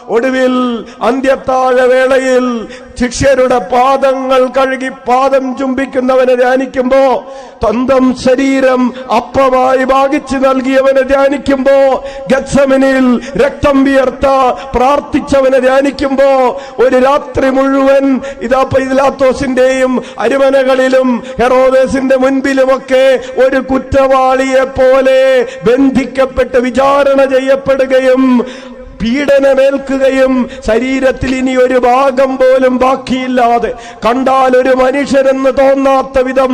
ഒടുവിൽ അന്ത്യത്താഴ വേളയിൽ ശിഷ്യരുടെ പാദങ്ങൾ കഴുകി പാദം ചുംബിക്കുന്നവനെ ധ്യാനിക്കുമ്പോ, സ്വന്തം ശരീരം അപ്പമായി ഭാഗിച്ചു നൽകിയവനെ ധ്യാനിക്കുമ്പോ, ഗത്സമനിൽ രക്തം വിയർത്ത പ്രാർത്ഥിച്ചവനെ ധ്യാനിക്കുമ്പോ, ഒരു രാത്രി മുഴുവൻ ഇതാ പൈലാത്തോസിന്റെയും അരമനകളിലും ഹെറോദേസിന്റെ മുൻപിലുമൊക്കെ ഒരു കുറ്റവാളിയെ പോലെ ബന്ധിക്കപ്പെട്ട് വിചാരണ ചെയ്യപ്പെടുകയും പീഡനമേൽക്കുകയും ശരീരത്തിൽ ഇനി ഒരു ഭാഗം പോലും ബാക്കിയില്ലാതെ കണ്ടാൽ ഒരു മനുഷ്യരെന്ന് തോന്നാത്ത വിധം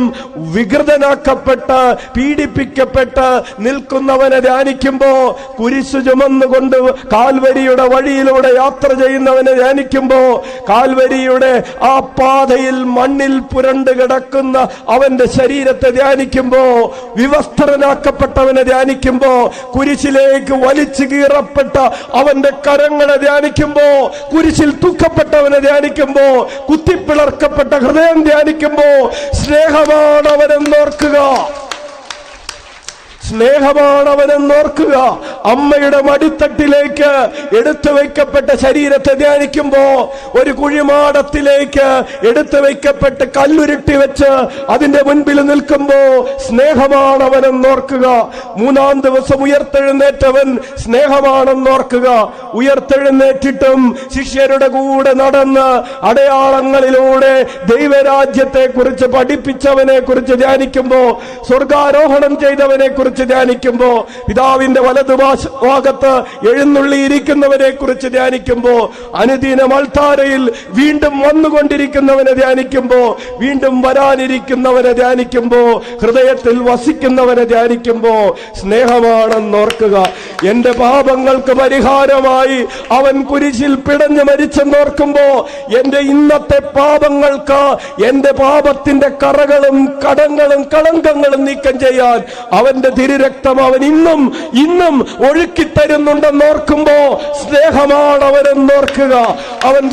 വികൃതനാക്കപ്പെട്ട് പീഡിപ്പിക്കപ്പെട്ട് നിൽക്കുന്നവനെ ധ്യാനിക്കുമ്പോ, കുരിശു ചുമന്നുകൊണ്ട് കാൽവരിയുടെ വഴിയിലൂടെ യാത്ര ചെയ്യുന്നവനെ ധ്യാനിക്കുമ്പോ, കാൽവരിയുടെ ആ പാതയിൽ മണ്ണിൽ പുരണ്ട് കിടക്കുന്ന അവന്റെ ശരീരത്തെ ധ്യാനിക്കുമ്പോ, വിവസ്ത്രനാക്കപ്പെട്ടവനെ ധ്യാനിക്കുമ്പോ, കുരിശിലേക്ക് വലിച്ചു കീറപ്പെട്ട അവന്റെ കരങ്ങളെ ധ്യാനിക്കുമ്പോ, കുരിശിൽ തൂക്കപ്പെട്ടവനെ ധ്യാനിക്കുമ്പോ, കുത്തിപ്പിളർക്കപ്പെട്ട ഹൃദയം ധ്യാനിക്കുമ്പോ, സ്നേഹമാണ് അവനെന്നോർക്കുക, സ്നേഹമാണവനെന്നോർക്കുക. അമ്മയുടെ മടിത്തട്ടിലേക്ക് എടുത്തു വയ്ക്കപ്പെട്ട ശരീരത്തെ ധ്യാനിക്കുമ്പോ, ഒരു കുഴിമാടത്തിലേക്ക് എടുത്തു വയ്ക്കപ്പെട്ട് കല്ലുരുട്ടി വെച്ച് അതിന്റെ മുൻപിൽ നിൽക്കുമ്പോ, സ്നേഹമാണവനെന്നോർക്കുക. മൂന്നാം ദിവസം ഉയർത്തെഴുന്നേറ്റവൻ സ്നേഹമാണെന്നോർക്കുക. ഉയർത്തെഴുന്നേറ്റിട്ടും ശിഷ്യരുടെ കൂടെ നടന്ന് അടയാളങ്ങളിലൂടെ ദൈവരാജ്യത്തെ കുറിച്ച് പഠിപ്പിച്ചവനെ കുറിച്ച് ധ്യാനിക്കുമ്പോ, സ്വർഗാരോഹണം ചെയ്തവനെ കുറിച്ച് ധ്യാനിക്കുമ്പോ, പിതാവിന്റെ വലതുഭാഗത്ത് എഴുന്നള്ളിയിരിക്കുന്നവനെ കുറിച്ച് ധ്യാനിക്കുമ്പോ, അനുദിനം അൾത്താരയിൽ വീണ്ടും വന്നുകൊണ്ടിരിക്കുന്നവനെ ധ്യാനിക്കുമ്പോ, വീണ്ടും വരാനിരിക്കുന്നവനെ ധ്യാനിക്കുമ്പോ, ഹൃദയത്തിൽ വസിക്കുന്നവനെ ധ്യാനിക്കുമ്പോ, സ്നേഹമാണെന്നോർക്കുക. എന്റെ പാപങ്ങൾക്ക് പരിഹാരമായി അവൻ കുരിശിൽ പിടഞ്ഞു മരിച്ചെന്നോർക്കുമ്പോ, എന്റെ ഇന്നത്തെ പാപങ്ങൾക്ക്, എന്റെ പാപത്തിന്റെ കറകളും കടങ്ങളും കളങ്കങ്ങളും നീക്കം ചെയ്യാൻ അവന്റെ തിരുരക്തം അവൻ ഇന്നും ഒഴുക്കിത്തരുന്നുണ്ടെന്നോർക്കുമ്പോ, സ്നേഹമാണ് അവനെന്നോർക്കുക. അവൻ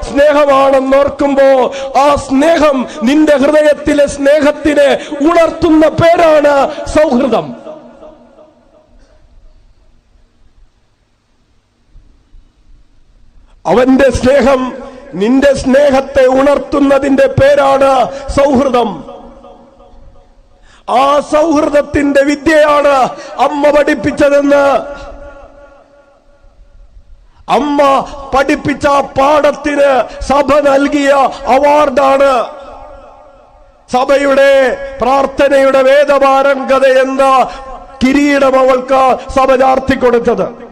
സ്നേഹമാണെന്നോർക്കുമ്പോ, ആ സ്നേഹം നിന്റെ ഹൃദയത്തിലെ സ്നേഹത്തിനെ ഉണർത്തുന്ന പേരാണ് സൗഹൃദം. അവന്റെ സ്നേഹം നിന്റെ സ്നേഹത്തെ ഉണർത്തുന്നതിന്റെ പേരാണ് സൗഹൃദം. ആ സൗഹൃദത്തിന്റെ വിദ്യയാണ് അമ്മ പഠിപ്പിച്ചതെന്ന്, അമ്മ പഠിപ്പിച്ച പാഠത്തിന് സഭ നൽകിയ അവാർഡാണ് സഭയുടെ പ്രാർത്ഥനയുടെ വേദപാരംഗത എന്ന കിരീടം അവൾക്ക് സഭ ചാർത്തിക്കൊടുത്തത്.